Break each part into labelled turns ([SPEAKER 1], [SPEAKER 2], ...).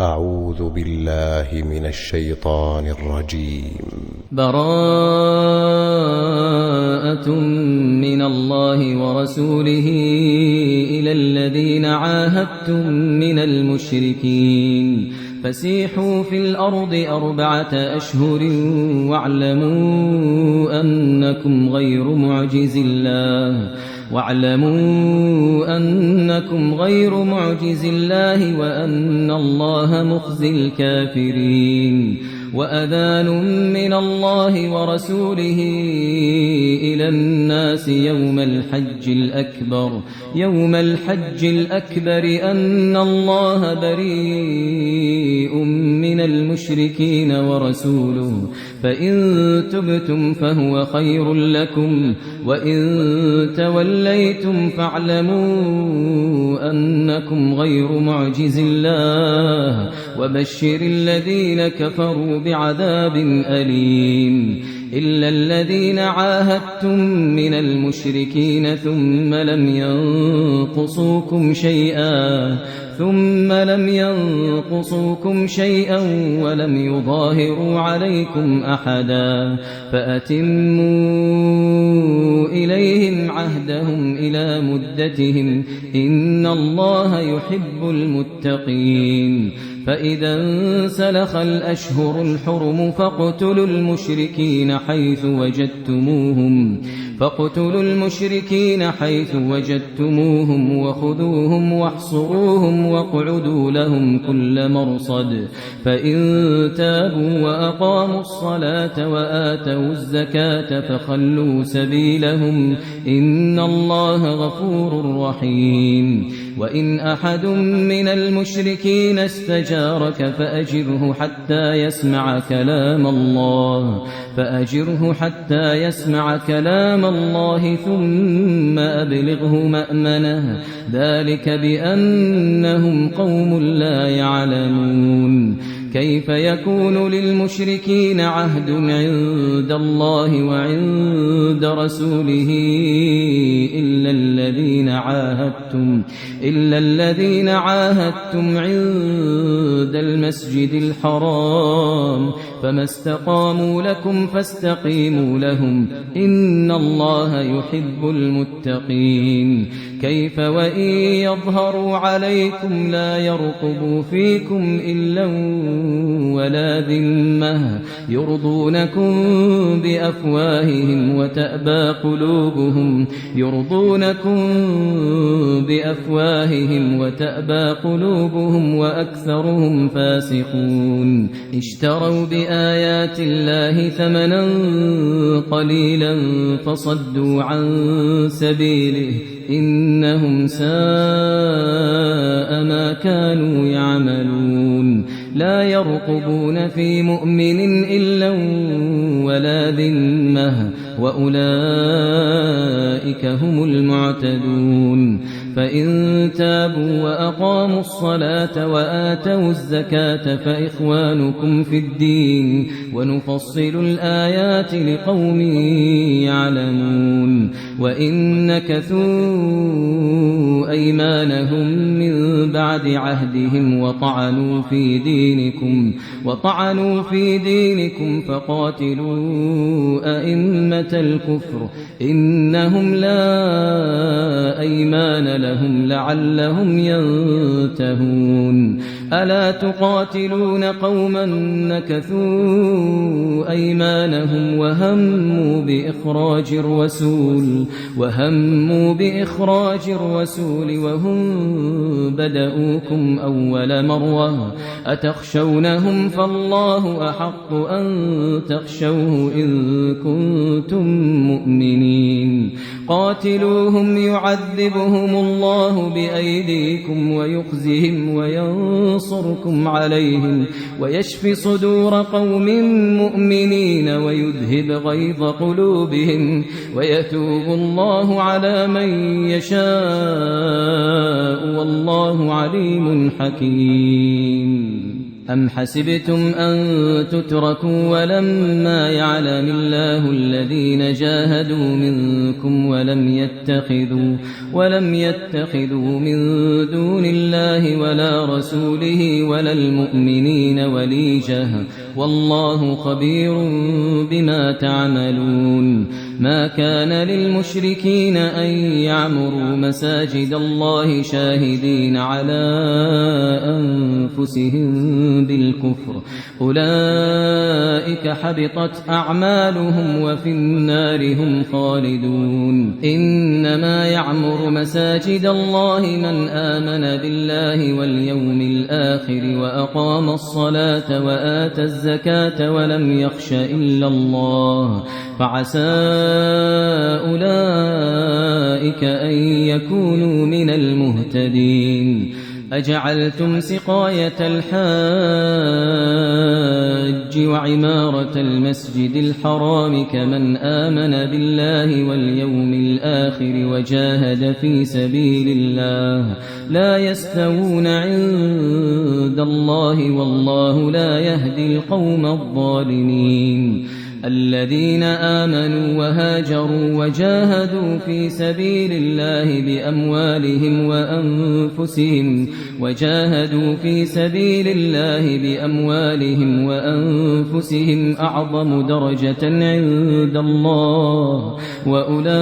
[SPEAKER 1] أعوذ بالله من الشيطان الرجيم.
[SPEAKER 2] براءة من الله ورسوله إلى الذين عاهدتم من المشركين فسيحوا في الأرض 4 أشهر واعلموا أنكم غير معجز الله وأن الله مخزي الكافرين. وأذان من الله ورسوله إلى الناس يوم الحج الأكبر أن الله بريء من المشركين ورسوله فإن تبتم فهو خير لكم وإن توليتم فاعلموا أنكم غير معجز الله وبشر الذين كفروا بعذاب أليم. إلا الذين عاهدتم من المشركين ثم لم ينقصوكم شيئا ولم يظاهروا عليكم أحدا فأتموا إليهم عهدهم إلى مدتهم إن الله يحب المتقين. فإذا انسلخ الأشهر الحرم فاقتلوا المشركين حيث وجدتموهم وخذوهم واحصروهم واقعدوا لهم كل مرصد. فإن تابوا وأقاموا الصلاة وآتوا الزكاة فخلوا سبيلهم إن الله غفور رحيم. وإن أحد من المشركين استجارك فأجره حتى يسمع كلام الله ثم أبلغه مأمنه ذلك بأنهم قوم لا يعلمون. كيف يكون للمشركين عهد عند الله وعند رسوله إلا الذين عاهدتم عند المسجد الحرام فما استقاموا لكم فاستقيموا لهم إن الله يحب المتقين. كيف وإن يظهروا عليكم لا يرقبوا فيكم إلا ولا ذمة يرضونكم بأفواههم وتأبى قلوبهم وأكثرهم فاسقون. اشتروا بآيات الله ثمنا قليلا فصدوا عن سبيله إنهم ساء ما كانوا يعملون. لا يرقبون في مؤمن إلا ولا ذمة وأولئك هم المعتدون. فإن تابوا وأقاموا الصلاة وآتوا الزكاة فإخوانكم في الدين ونفصل الآيات لقوم يعلمون. وإن نكثوا أيمانهم من بعد عهدهم وطعنوا في دينكم فقاتلوا أئمة الكفر إنهم لا أيمان لهم لعلهم ينتهون. ألا تقاتلون قوما نكثوا أيمانهم وهموا بإخراج الرسول وهم بدؤوكم أول مرة أتخشونهم فالله أحق أن تخشوه إن كنتم مؤمنين. قاتلوهم يعذبهم الله بأيديكم ويخزهم وينصركم عليهم ويشف صدور قوم مؤمنين ويذهب غيظ قلوبهم ويتوب الله على من يشاء والله عليم حكيم. أم حسبتم أن تتركوا ولما يعلم الله الذين جاهدوا منكم ولم يتخذوا من دون الله ولا رسوله ولا المؤمنين وليجة والله خبير بما تعملون ما كان للمشركين أن يعمروا مساجد الله شاهدين على أنفسهم بالكفر أولئك حبطت أعمالهم وفي النار هم خالدون إنما يعمر مساجد الله من آمن بالله واليوم الآخر وأقام الصلاة وآتى الزكاة ولم يخش إلا الله فعسى أولئك أن يكونوا من المهتدين أجعلتم سقاية الحاج وعمارة المسجد الحرام كمن آمن بالله واليوم الآخر وجاهد في سبيل الله لا يستوون عند الله والله لا يهدي القوم الظالمين الذين آمنوا وهاجروا وجاهدوا في سبيل الله بأموالهم وأنفسهم أعظم درجة عند الله وأولئك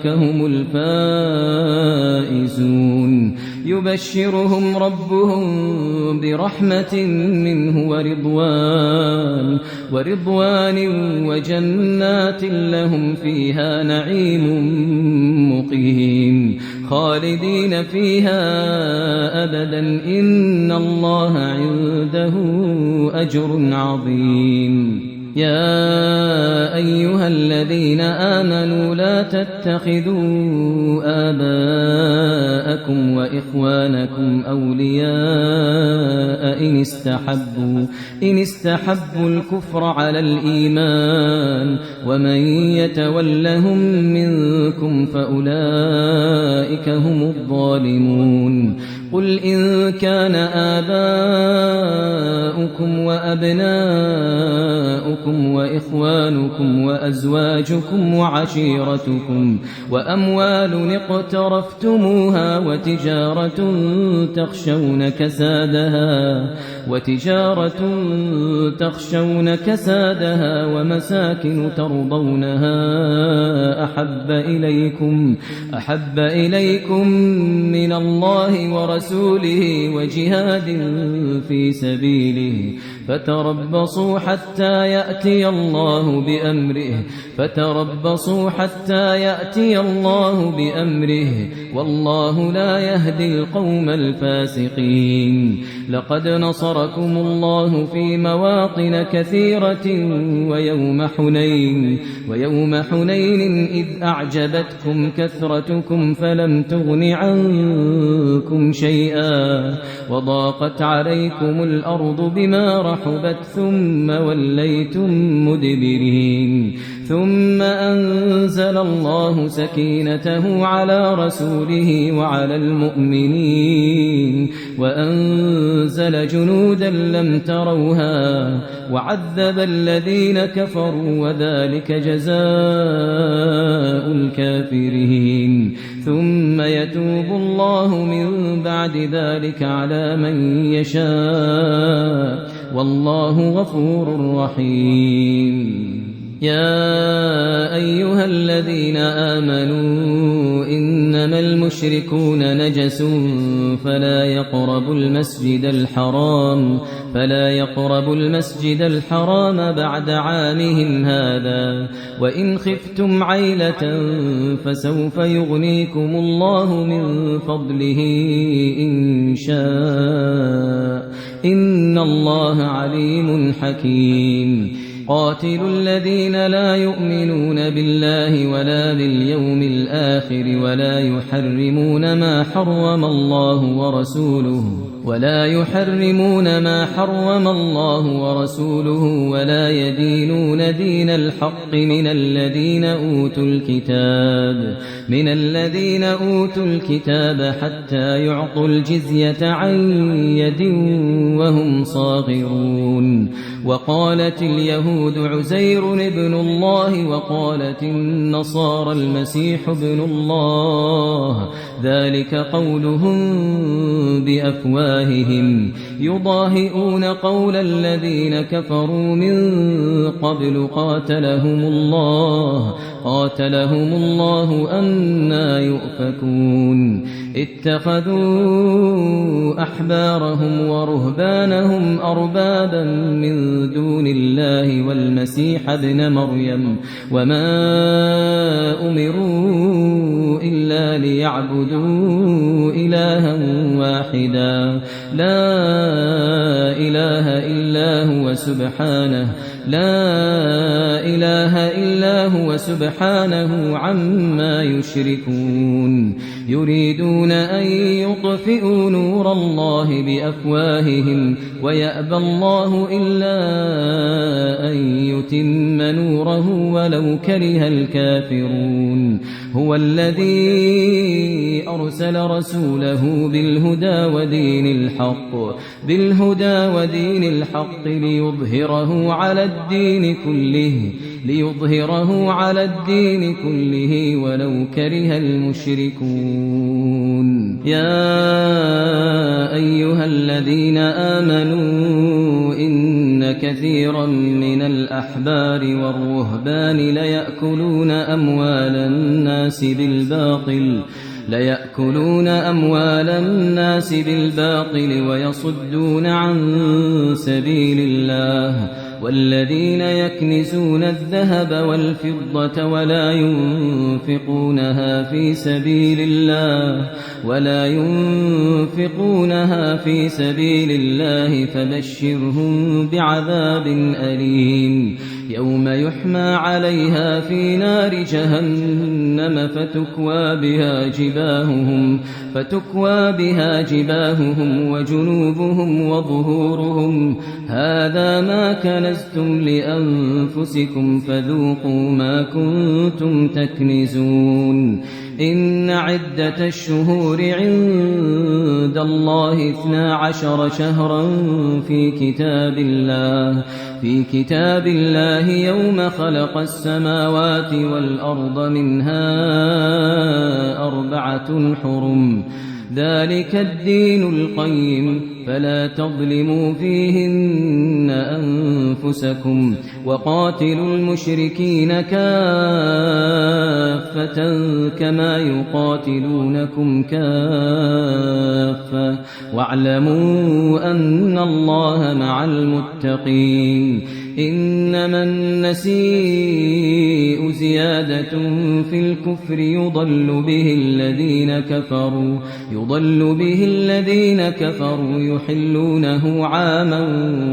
[SPEAKER 2] هم الفائزون يبشرهم ربهم برحمة منه ورضوان وجنات لهم فيها نعيم مقيم خالدين فيها أبدا إن الله عنده أجر عظيم يا أيها الذين آمنوا لا تتخذوا آباءكم وإخوانكم أولياء إن استحبوا الكفر على الإيمان ومن يتولهم منكم فأولئك هم الظالمون قل إن كان آباؤكم وأبناؤكم وإخوانكم وأزواجكم وعشيرتكم وأموال اقترفتموها وتجارة تخشون كسادها ومساكن ترضونها أحب إليكم من الله ورسوله وجهاد في سبيله فتربصوا حتى يأتي الله بأمره والله لا يهدي القوم الفاسقين لقد نصركم الله في مواطن كثيرة ويوم حنين إذ أعجبتكم كثرتكم فلم تغن عنكم شيئا وضاقت عليكم الأرض بما رحبت ثم وليتم مدبرين ثم أنزل الله سكينته على رسوله وعلى المؤمنين وأنزل جنودا لم تروها وعذب الذين كفروا وذلك جزاء الكافرين ثم يتوب الله من بعد ذلك على من يشاء والله غفور رحيم يا أيها الذين آمنوا إنما المشركون نجس فلا يقربوا المسجد الحرام بعد عامهم هذا وإن خفتم عيلة فسوف يغنيكم الله من فضله إن شاء إن الله عليم حكيم قاتلوا الذين لا يؤمنون بالله ولا باليوم الآخر ولا يحرمون ما حرم الله ورسوله ولا يدينون دين الحق من الذين أوتوا الكتاب حتى يعطوا الجزية عن يد وهم صاغرون. وقالت اليهود عزير ابن الله وقالت النصارى المسيح ابن الله، ذلك قولهم بأفواههم يضاهئون قول الذين كفروا من قبل قاتلهم الله أنى يؤفكون. اتخذوا أحبارهم ورهبانهم أربابا من دون الله والمسيح ابن مريم وما أمروا إلا ليعبدوا إلها واحدا لا إله إلا هو سبحانه عما يشركون. يريدون أن يطفئوا نور الله بأفواههم ويأبى الله إلا أن يتم نوره ولو كره الكافرون. هو الذي أرسل رسوله بالهدى ودين الحق ليظهره على الدين كله ولو كره المشركون. يا أيها الذين آمنوا إن كثيرا من الأحبار والرهبان ليأكلون أموال الناس بالباطل ويصدون عن سبيل الله. والذين يكنزون الذهب والفضة ولا ينفقونها في سبيل الله فبشرهم بعذاب أليم. يوم يحمى عليها في نار جهنم فتكوى بها جباههم وجنوبهم وظهورهم هذا ما كنزتم لأنفسكم فذوقوا ما كنتم تكنزون. إن عدة الشهور عند الله 12 شهرا في كتاب الله يوم خلق السماوات والأرض منها 4 حرم ذلك الدين القيم فلا تظلموا فيهن أنفسكم وقاتلوا المشركين كافة كما يقاتلونكم كافة واعلموا أن الله مع المتقين. إنما النسيء زيادة في الكفر يضل به الذين كفروا يحلونه عاما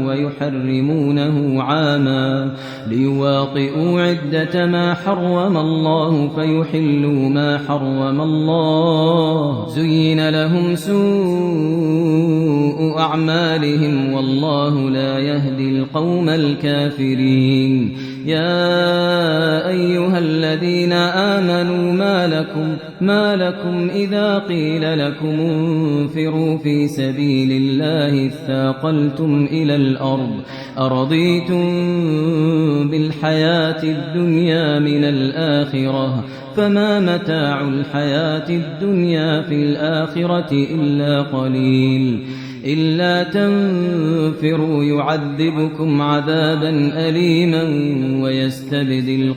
[SPEAKER 2] ويحرمونه عاما ليواطئوا عدة ما حرم الله فيحلوا ما حرم الله. زين لهم سوء أعمالهم والله لا يهدي القوم الكافرين. يا أيها الذين آمنوا ما لكم إذا قيل لكم انفروا في سبيل الله اثاقلتم إلى الأرض أرضيتم بالحياة الدنيا من الآخرة فما متاع الحياة الدنيا في الآخرة إلا قليل. إلا تنفروا يعذبكم عذابا أليما ويستبدل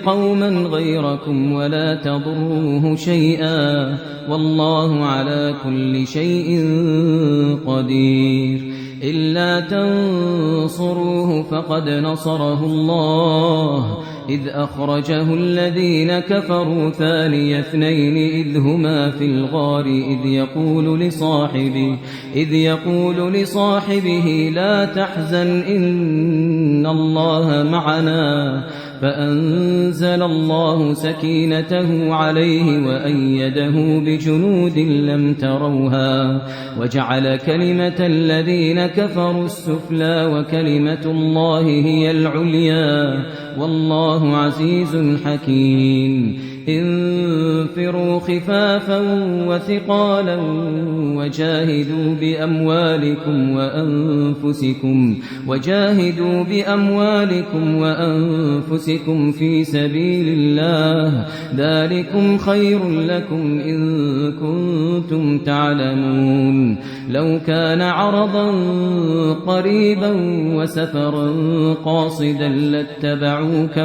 [SPEAKER 2] قوما غيركم ولا تضروه شيئا والله على كل شيء قدير. إلا تنصروه فقد نصره الله إذ أخرجه الذين كفروا ثاني اثنين إذ هما في الغار إذ يقول لصاحبه لا تحزن إن الله معنا فأنزل الله سكينته عليه وأيده بجنود لم تروها وجعل كلمة الذين كفروا السفلى وكلمة الله هي العليا والله عزيز حكيم انفروا خفافا وثقالا وجاهدوا بأموالكم وأنفسكم في سبيل الله ذلكم خير لكم إن كنتم تعلمون لو كان عرضا قريبا وسفرا قاصدا لاتبعوك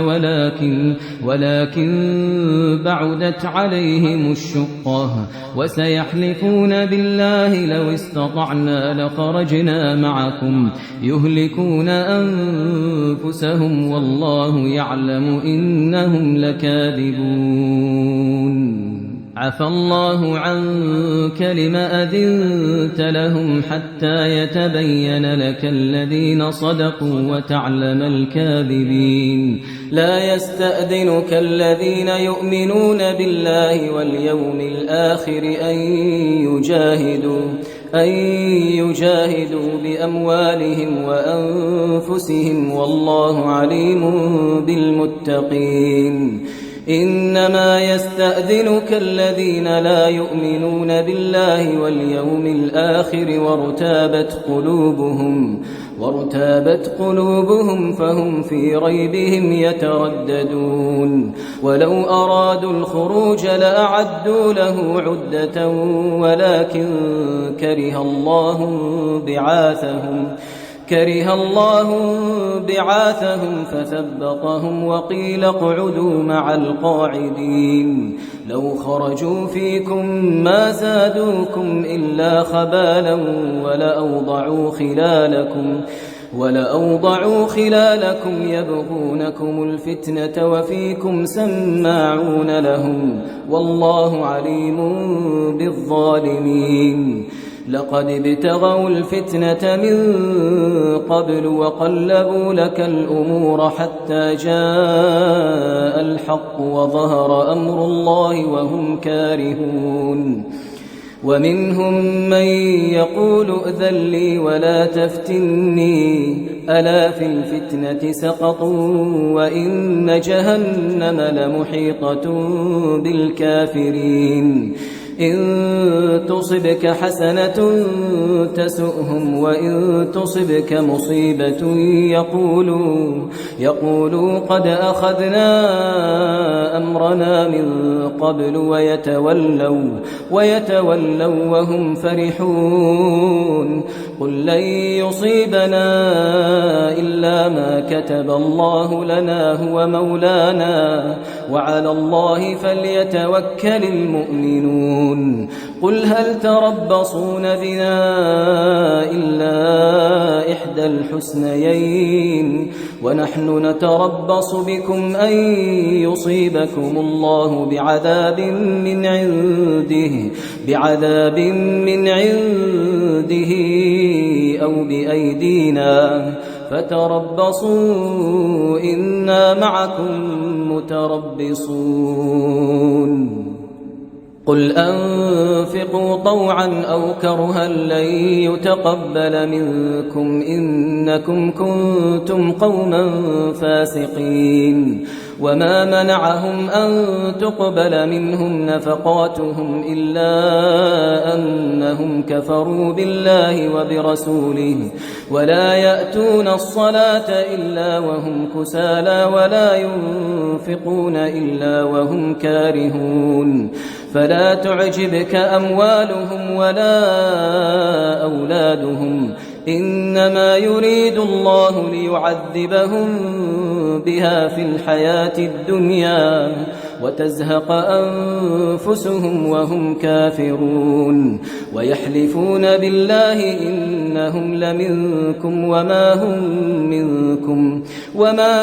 [SPEAKER 2] ولكن بعدت عليهم الشقة وسيحلفون بالله لو استطعنا لخرجنا معكم يهلكون أنفسهم والله يعلم إنهم لكاذبون عفى الله عنك لم أذنت لهم حتى يتبين لك الذين صدقوا وتعلم الكاذبين لا يستأذنك الذين يؤمنون بالله واليوم الآخر أن يجاهدوا بأموالهم وأنفسهم والله عليم بالمتقين إنما يستأذنك الذين لا يؤمنون بالله واليوم الآخر وارتابت قلوبهم فهم في ريبهم يترددون ولو أرادوا الخروج لأعدوا له عدة ولكن كره الله بعاثهم فثبطهم وقيل اقعدوا مع القاعدين لو خرجوا فيكم ما زادوكم إلا خبالا ولأوضعوا خلالكم يبغونكم الفتنة وفيكم سماعون لهم والله عليم بالظالمين لقد ابتغوا الفتنة من قبل وقلبوا لك الأمور حتى جاء الحق وظهر أمر الله وهم كارهون ومنهم من يقول ائذن لي ولا تفتني ألا في الفتنة سقطوا وإن جهنم لمحيطة بالكافرين إن تصبك حسنة تسؤهم وإن تصبك مصيبة يقولوا قد أخذنا أمرنا من قبل ويتولوا وهم فرحون قل لن يصيبنا إلا ما كتب الله لنا هو مولانا وعلى الله فليتوكل المؤمنون قل هل تربصون بنا إلا إحدى الحسنيين عنه نتربص بكم أن يصيبكم الله بعذاب من عنده أو بأيدينا فتربصوا إنا معكم متربصون قل أنفقوا طوعا أو كرها لن يتقبل منكم إنكم كنتم قوما فاسقين وما منعهم أن تقبل منهم نفقاتهم إلا أنهم كفروا بالله وبرسوله ولا يأتون الصلاة إلا وهم كسالى ولا ينفقون إلا وهم كارهون فلا تعجبك أموالهم ولا أولادهم إنما يريد الله ليعذبهم بها في الحياة الدنيا وتزهق أنفسهم وهم كافرون
[SPEAKER 3] ويحلفون بالله إنهم لمنكم وما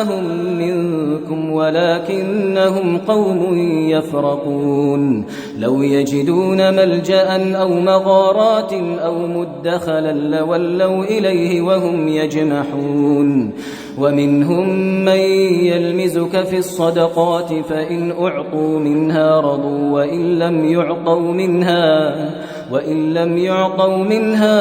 [SPEAKER 3] هم منكم ولكنهم قوم يفرقون لو يجدون ملجأ أو مغارات أو مدخلا لولوا إليه وهم يجمحون ومنهم من يلمزك في الصدقات فإن أعطوا منها رضوا وإن لم يعطوا منها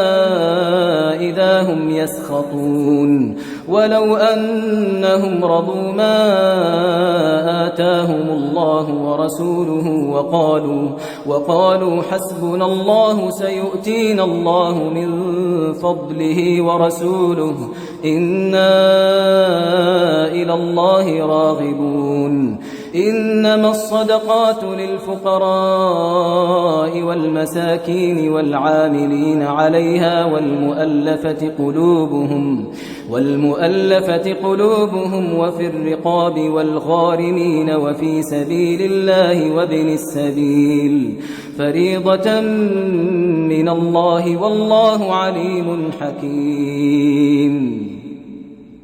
[SPEAKER 3] إذا هم يسخطون ولو أنهم رضوا ما آتاهم الله ورسوله وقالوا حسبنا الله سيؤتينا الله من فضله ورسوله إنا إلى الله راغبون إنما الصدقات للفقراء والمساكين والعاملين عليها والمؤلفة قلوبهم وفي الرقاب والغارمين وفي سبيل الله وابن السبيل فريضة من الله والله عليم حكيم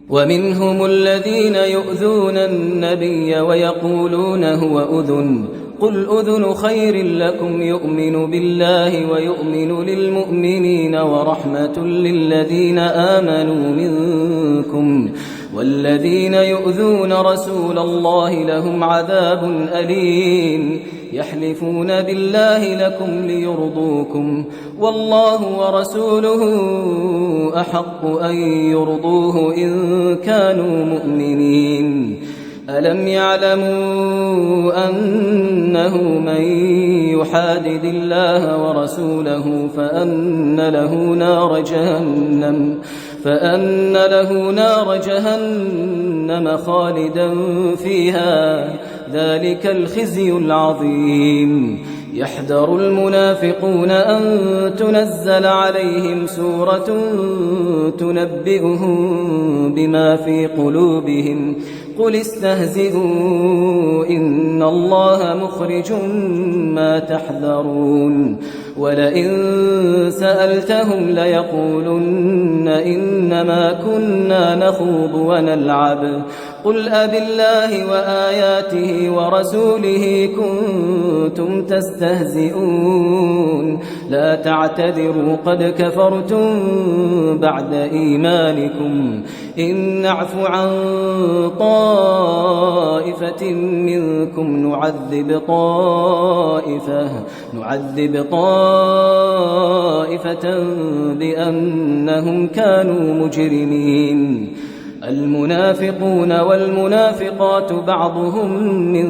[SPEAKER 3] ومنهم الذين يؤذون النبي ويقولون هو أذن قل أذن خير لكم يؤمن بالله ويؤمن للمؤمنين ورحمة للذين آمنوا منكم والذين يؤذون رسول الله لهم عذاب أليم يحلفون بالله لكم ليرضوكم والله ورسوله أحق أن يرضوه إن كانوا مؤمنين ألم يعلموا أنه من يحادد الله ورسوله فأن له نار جهنم خالدا فيها ذلك الخزي العظيم يحذر المنافقون أن تنزل عليهم سورة تنبئهم بما في قلوبهم قل استهزئوا إن الله مخرج ما تحذرون ولئن سألتهم ليقولن إنما كنا نخوض ونلعب قل أبالله وآياته ورسوله كنتم تستهزئون لا تعتذروا قد كفرتم بعد إيمانكم إن نعف عن طائفة منكم نعذب طائفة بأنهم كانوا مجرمين المنافقون والمنافقات بعضهم من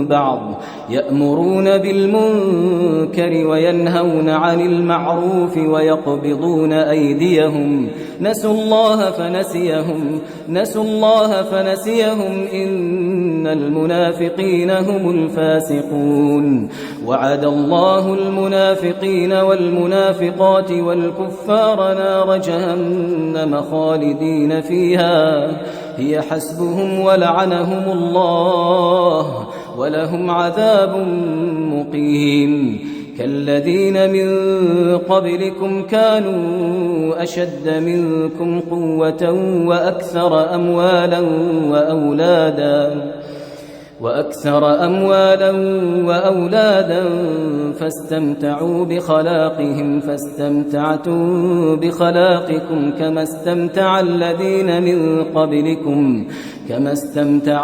[SPEAKER 3] بعض يأمرون بالمنكر وينهون عن المعروف ويقبضون أيديهم نسوا الله فنسيهم إن المنافقين هم الفاسقون وعد الله المنافقين والمنافقات والكفار نار جهنم خالدين فيها هي حسبهم ولعنهم الله ولهم عذاب مقيم كالذين من قبلكم كانوا أشد منكم قوة وأكثر أموالا وأولادا فاستمتعوا بخلاقهم فاستمتعتم بخلاقكم كما استمتع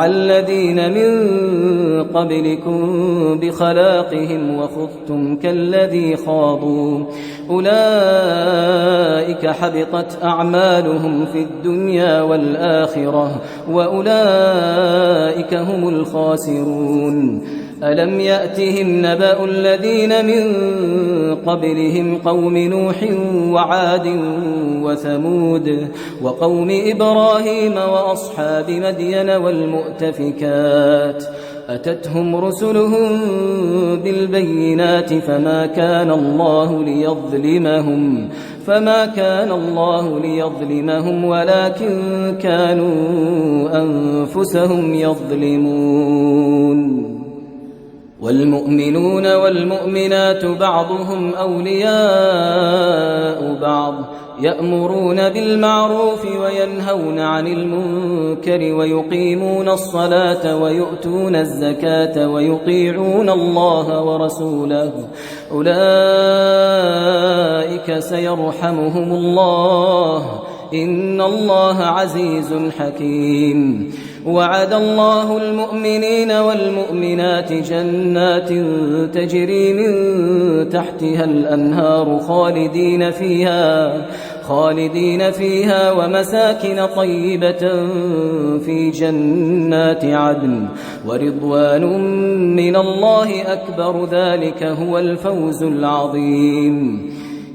[SPEAKER 3] الذين من قبلكم بخلاقهم وخضتم كالذي خاضوا أولئك حبطت أعمالهم في الدنيا والآخرة وأولئك هم الخاسرون ألم يأتهم نبأ الذين من قبلهم قوم نوح وعاد وثمود وقوم إبراهيم وأصحاب مدين والمؤتفكات أتتهم رسلهم بالبينات فما كان الله ليظلمهم ولكن كانوا أنفسهم يظلمون والمؤمنون والمؤمنات بعضهم أولياء بعض يأمرون بالمعروف وينهون عن المنكر ويقيمون الصلاة ويؤتون الزكاة ويطيعون الله ورسوله أولئك سيرحمهم الله إن الله عزيز حكيم وعد الله المؤمنين والمؤمنات جنات تجري من تحتها الأنهار خالدين فيها ومساكن طيبة في جنات عدن ورضوان من الله أكبر ذلك هو الفوز العظيم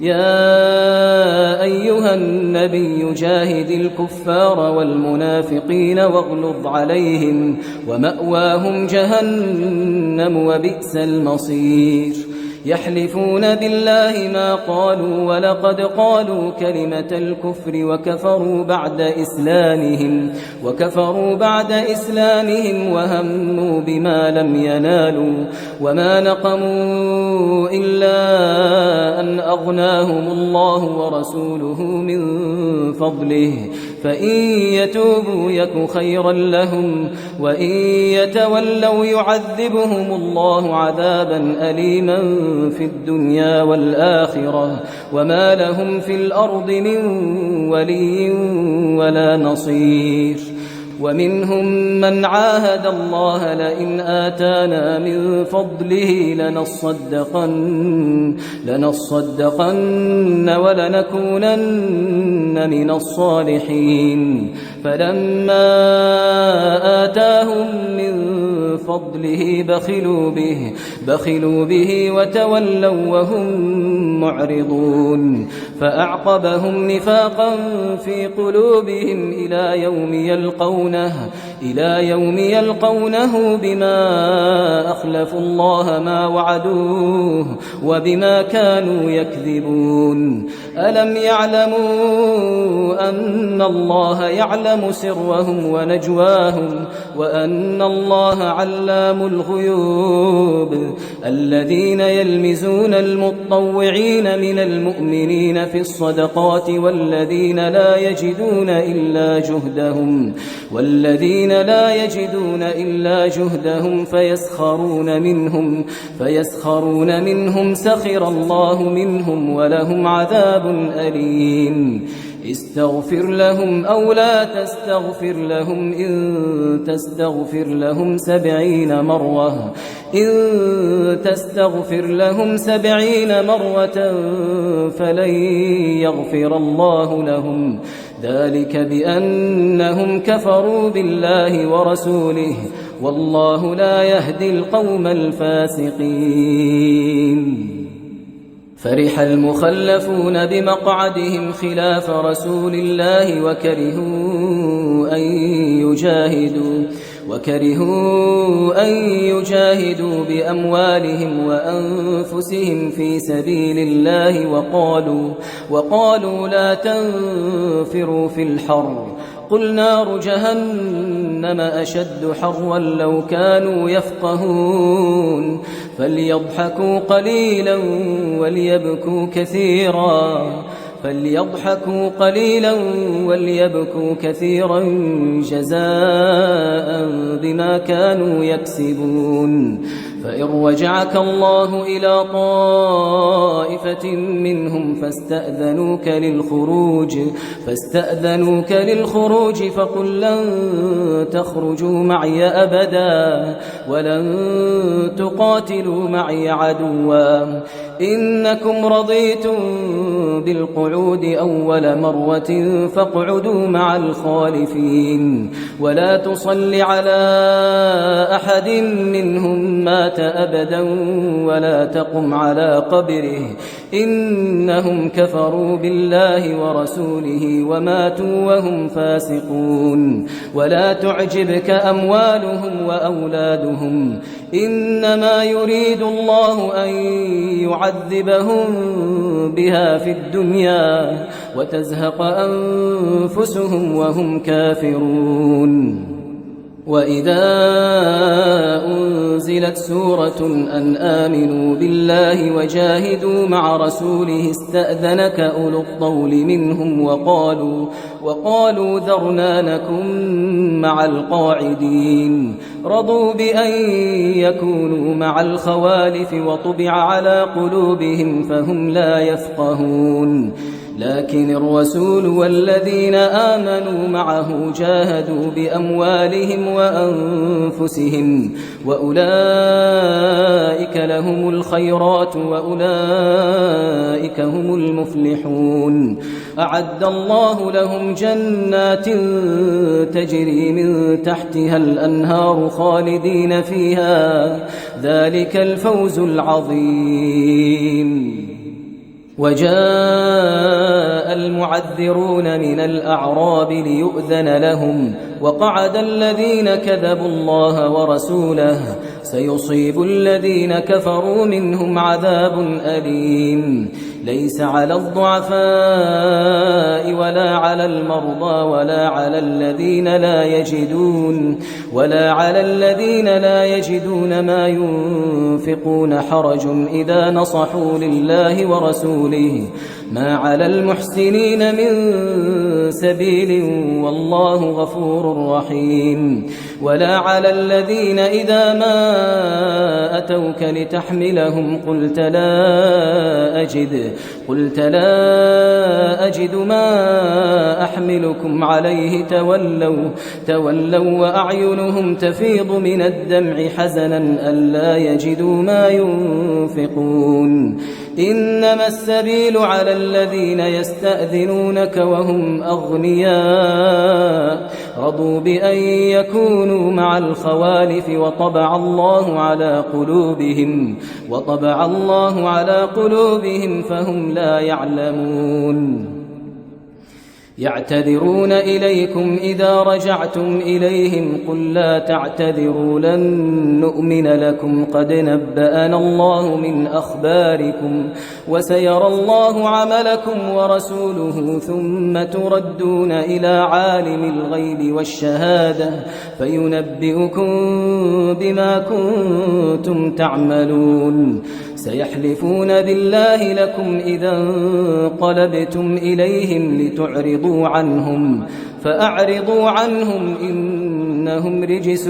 [SPEAKER 3] يا أيها النبي جاهد الكفار والمنافقين واغلظ عليهم ومأواهم جهنم وبئس المصير يحلفون بالله ما قالوا ولقد قالوا كلمة الكفر وكفروا بعد إسلامهم وهموا بما لم ينالوا وما نقموا إلا أن أغناهم الله ورسوله من فضله فإن يتوبوا يك خيرا لهم وإن يتولوا يعذبهم الله عذابا أليما في الدنيا والآخرة وما لهم في الأرض من ولي ولا نصير ومنهم من عاهد الله لئن آتانا من فضله لنصدقن ولنكونن من الصالحين فلما آتاهم من فضله بخلوا به وتولوا وهم معرضون فأعقبهم نفاقا في قلوبهم إلى يوم يلقونه بما أخلفوا الله ما وعدوه وبما كانوا يكذبون ألم يعلموا أن الله يعلم سرهم ونجواهم وأن الله علام الغيوب الذين يلمزون المطوعين من المؤمنين في الصدقات والذين لا يجدون إلا جهدهم فيسخرون منهم سخر الله منهم ولهم عذاب أليم استغفر لهم أو لا تستغفر لهم إن تستغفر لهم 70 مرة فلن يغفر الله لهم ذلك بأنهم كفروا بالله ورسوله والله لا يهدي القوم الفاسقين فرح المخلفون بمقعدهم خلاف رسول الله وكرهوا أن يجاهدوا بأموالهم وأنفسهم في سبيل الله وقالوا لا تنفروا في الحر قل نار جهنم أشد حرا لو كانوا يفقهون فليضحكوا قليلا وليبكوا كثيرا جزاء بما كانوا يكسبون فإن رجعك الله إلى طائفة منهم فاستأذنوك للخروج فقل لن تخرجوا معي أبدا ولن تقاتلوا معي عدوا إنكم رضيتم بالقعود أول مرة فاقعدوا مع الخالفين ولا تصل على أحد منهم مات أبدا ولا تقم على قبره إنهم كفروا بالله ورسوله وماتوا وهم فاسقون ولا تعجبك أموالهم وأولادهم إنما يريد الله أن يعذبهم بها في الدنيا وتزهق أنفسهم وهم كافرون وإذا أنزلت سورة أن آمنوا بالله وجاهدوا مع رسوله استأذنك أولو الطول منهم وقالوا ذرنا نكن مع القاعدين رضوا بأن يكونوا مع الخوالف وطبع على قلوبهم فهم لا يفقهون لكن الرسول والذين آمنوا معه جاهدوا بأموالهم وأنفسهم وأولئك لهم الخيرات وأولئك هم المفلحون أعد الله لهم جنات تجري من تحتها الأنهار خالدين فيها ذلك الفوز العظيم وجاء المعذرون من الأعراب ليؤذن لهم وقعد الذين كذبوا الله ورسوله سيصيب الذين كفروا منهم عذاب أليم ليس على الضعفاء ولا على المرضى ولا على الذين لا يجدون ما ينفقون حرج إذا نصحوا لله ورسوله ما على المحسنين من سبيل والله غفور رحيم ولا على الذين إذا ما أتوك لتحملهم قلت لا أجد ما أحملكم عليه تولوا وأعينهم تفيض من الدمع حزنا ألا يجدوا ما ينفقون إنما السبيل على الذين يستأذنونك وهم أغنياء رضوا بأن يكونوا مع الخوالف وطبع الله على قلوبهم فهم لا يعلمون يعتذرون إليكم إذا رجعتم إليهم قل لا تعتذروا لن نؤمن لكم قد نبأنا الله من أخباركم وسيرى الله عملكم ورسوله ثم تردون إلى عالم الغيب والشهادة فينبئكم بما كنتم تعملون سيحلفون بالله لكم إذا انقلبتم إليهم لتعرضوا عنهم فأعرضوا عنهم إنهم رجس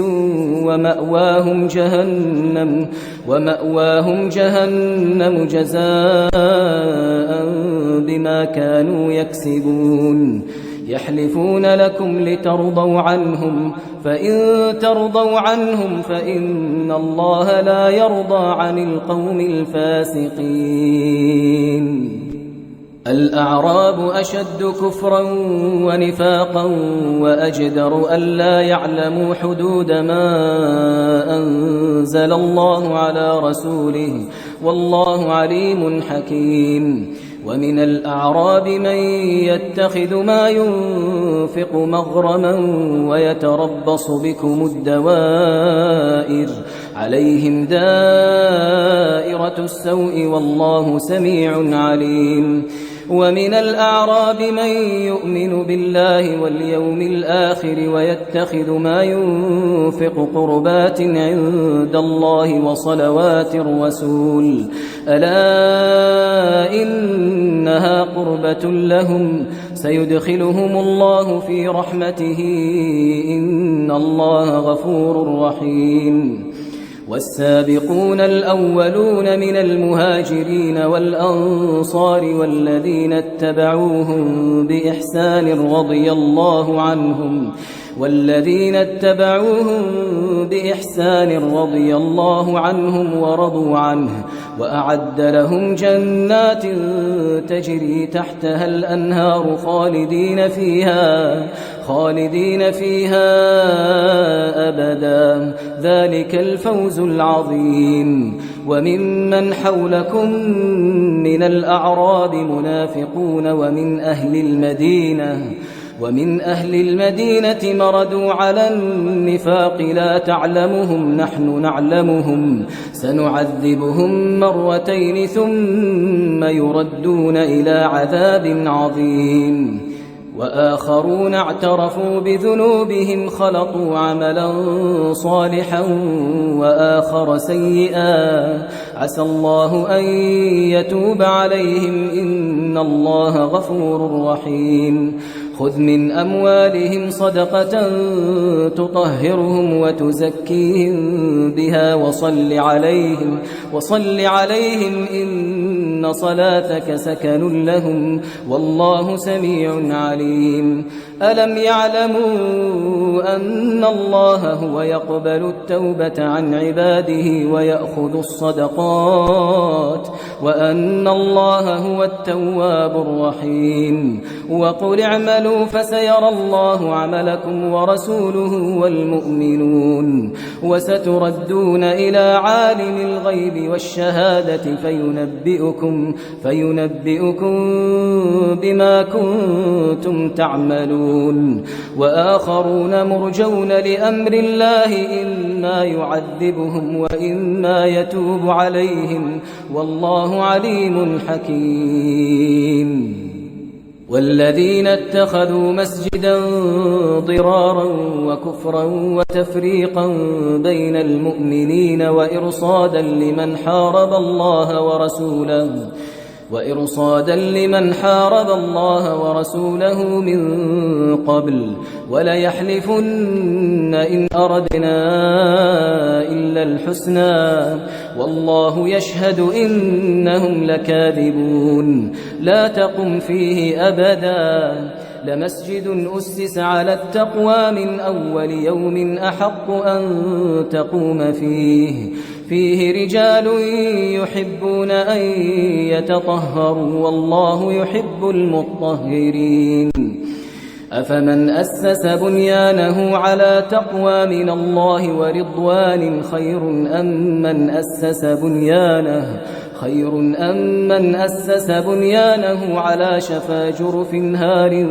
[SPEAKER 3] ومأواهم جهنم جزاء بما كانوا يكسبون يحلفون لكم لترضوا عنهم فإن ترضوا عنهم فإن الله لا يرضى عن القوم الفاسقين الأعراب أشد كفرا ونفاقا وأجدر ألا يعلموا حدود ما أنزل الله على رسوله والله عليم حكيم ومن الأعراب من يتخذ ما ينفق مغرما ويتربص بكم الدوائر عليهم دائرة السوء والله سميع عليم ومن الأعراب من يؤمن بالله واليوم الآخر ويتخذ ما ينفق قربات عند الله وصلوات الرسول ألا إنها قربة لهم سيدخلهم الله في رحمته إن الله غفور رحيم والسابقون الأولون من المهاجرين والأنصار والذين اتبعوهم بإحسان رضي الله عنهم ورضوا عنه وأعد لهم جنات تجري تحتها الأنهار خالدين فيها أبدا ذلك الفوز العظيم وممن حولكم من الأعراب منافقون ومن أهل المدينة مردوا على النفاق لا تعلمهم نحن نعلمهم سنعذبهم مرتين ثم يردون إلى عذاب عظيم وآخرون اعترفوا بذنوبهم خلطوا عملا صالحا وآخر سيئا عسى الله أن يتوب عليهم إن الله غفور رحيم خذ من أموالهم صدقة تطهرهم وتزكيهم بها وصل عليهم إن صلاتك سكن لهم والله سميع عليم ألم يعلموا أن الله هو يقبل التوبة عن عباده ويأخذ الصدقات وأن الله هو التواب الرحيم وقل اعملوا فسيرى الله عملكم ورسوله والمؤمنون وستردون إلى عالم الغيب والشهادة فينبئكم بما كنتم تعملون وآخرون مرجون لأمر الله إما يعذبهم وإما يتوب عليهم والله عليم حكيم والذين اتخذوا مسجدا ضرارا وكفرا وتفريقا بين المؤمنين وإرصادا لمن حارب الله ورسوله من قبل وليحلفن إن أردنا إلا الحسنى والله يشهد إنهم لكاذبون لا تقم فيه أبدا لمسجد أسس على التقوى من أول يوم أحق أن تقوم فيه رجال يحبون أن يتطهروا والله يحب المطهرين أفمن أسس بنيانه على تقوى من الله ورضوان خير أم من أسس بنيانه على شفا جرف هار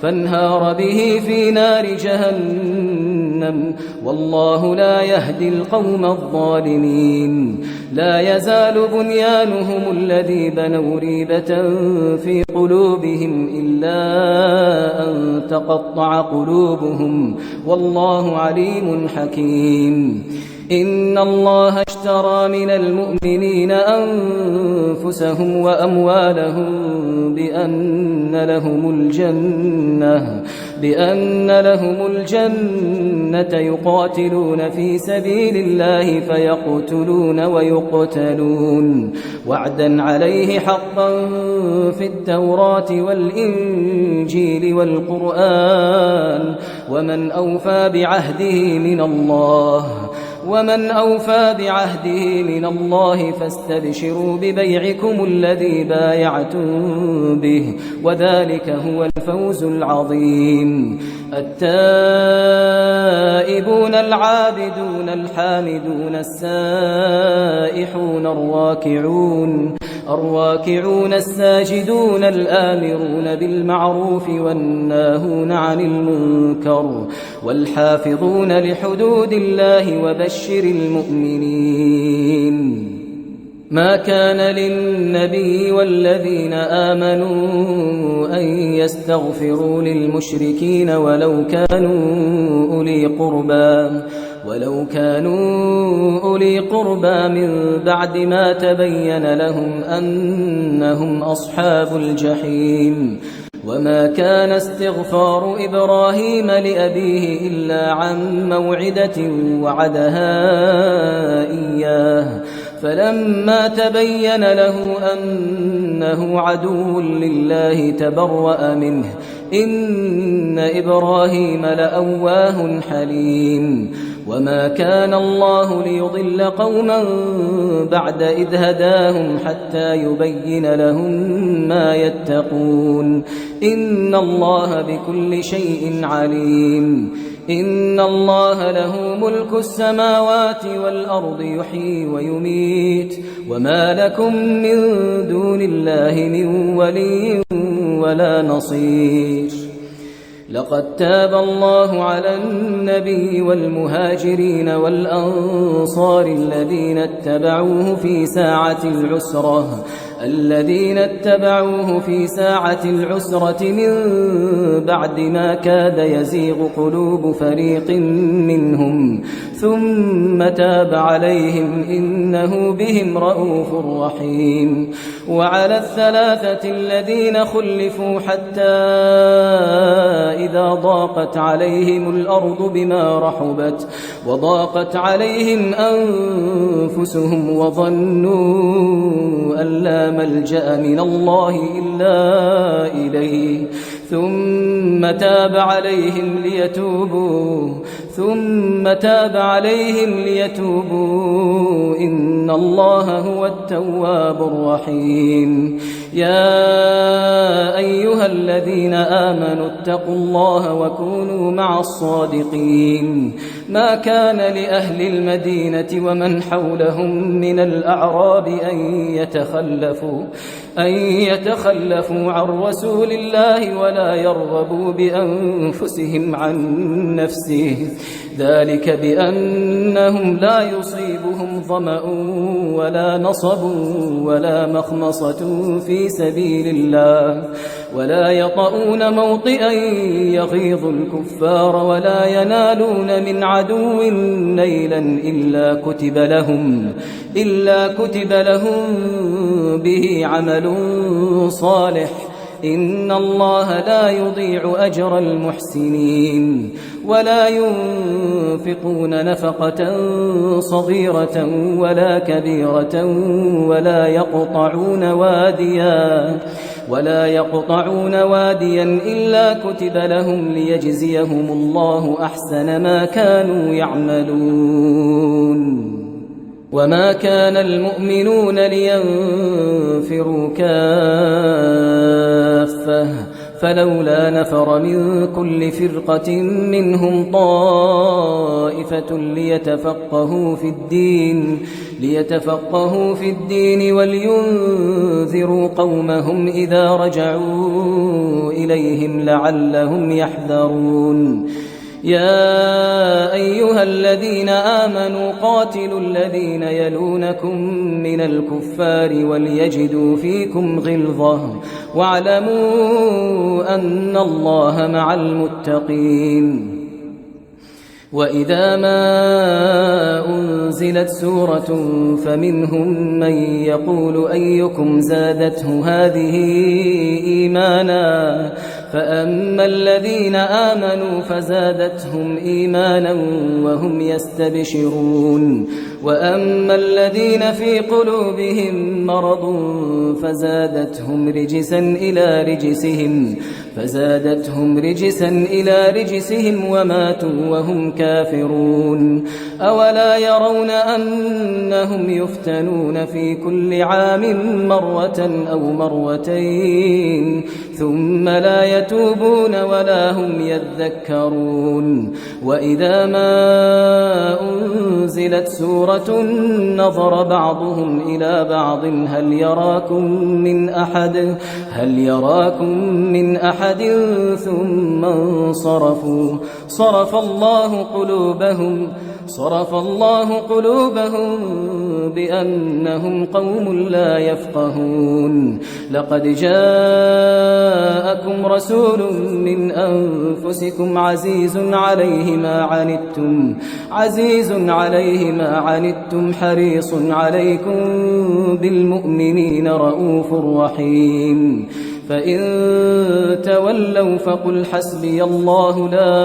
[SPEAKER 3] فانهار به في نار جهنم والله لا يهدي القوم الظالمين لا يزال بنيانهم الذي بنوا ريبة في قلوبهم إلا أن تقطع قلوبهم والله عليم حكيم إن الله اشترى من المؤمنين أنفسهم وأموالهم بأن لهم الجنة يقاتلون في سبيل الله فيقتلون ويقتلون وعدا عليه حقا في التوراة والإنجيل والقرآن ومن أوفى بعهده من الله فاستبشروا ببيعكم الذي بايعتم به وذلك هو الفوز العظيم التائبون العابدون الحامدون السائحون الراكعون الساجدون الآمرون بالمعروف والناهون عن المنكر والحافظون لحدود الله وبشر المؤمنين ما كان للنبي والذين آمنوا أن يستغفروا للمشركين ولو كانوا أولي قربى من بعد ما تبين لهم أنهم أصحاب الجحيم وما كان استغفار إبراهيم لأبيه إلا عن موعدة وعدها إياه فلما تبين له أنه عدو لله تبرأ منه إن إبراهيم لأواه حليم وما كان الله ليضل قوما بعد إذ هداهم حتى يبين لهم ما يتقون إن الله بكل شيء عليم إن الله له ملك السماوات والأرض يحيي ويميت وما لكم من دون الله من ولي ولا نصير لقد تاب الله على النبي والمهاجرين والأنصار الذين اتبعوه في ساعة العسرة الذين اتبعوه في ساعة العسرة من بعد ما كاد يزيغ قلوب فريق منهم ثم تاب عليهم إنه بهم رءوف رحيم وعلى الثلاثة الذين خلفوا حتى إذا ضاقت عليهم الأرض بما رحبت وضاقت عليهم أنفسهم وظنوا أن لا ملجأ من الله إلا إليه ثم تاب عليهم ليتوبوا إن الله هو التواب الرحيم يا أيها الذين آمنوا اتقوا الله وكونوا مع الصادقين ما كان لأهل المدينة ومن حولهم من الأعراب أن يتخلفوا عن رسول الله ولا يرغبوا بأنفسهم عن نفسه ذلك بأنهم لا يصيبهم ظمأ ولا نصب ولا مخمصة في سبيل الله ولا يطؤون موطئا يغيظ الكفار ولا ينالون من عدو نيلا إلا كتب لهم به عمل صالح إن الله لا يضيع أجر المحسنين ولا ينفقون نفقة صغيرة ولا كبيرة ولا يقطعون واديا إلا كتب لهم ليجزيهم الله أحسن ما كانوا يعملون وما كان المؤمنون لينفروا كافة فلولا نفر من كل فرقة منهم طائفة ليتفقهوا في الدين ولينذروا قومهم إذا رجعوا إليهم لعلهم يحذرون يا أيها الذين آمنوا قاتلوا الذين يلونكم من الكفار وليجدوا فيكم غلظة واعلموا أن الله مع المتقين وإذا ما أنزلت سورة فمنهم من يقول أيكم زادته هذه إيمانا فأما الذين آمنوا فزادتهم إيمانا وهم يستبشرون وأما الذين في قلوبهم مرض فزادتهم رجسا إلى رجسهم وماتوا وهم كافرون أولا يرون أنهم يفتنون في كل عام مرة أو مرتين ثم لا يتوبون ولا هم يذكرون وإذا ما أنزلت سورة نظر بعضهم إلى بعض هل يراكم من أحد ثم انصرفوا صرف الله قلوبهم بأنهم قوم لا يفقهون لقد جاءكم رسول من أنفسكم عزيز عليه ما عنتم حريص عليكم بالمؤمنين رؤوف رحيم فإن تولوا فقل حسبي الله لا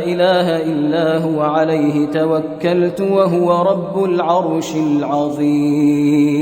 [SPEAKER 3] إله إلا هو عليه توكلت وهو رب العرش العظيم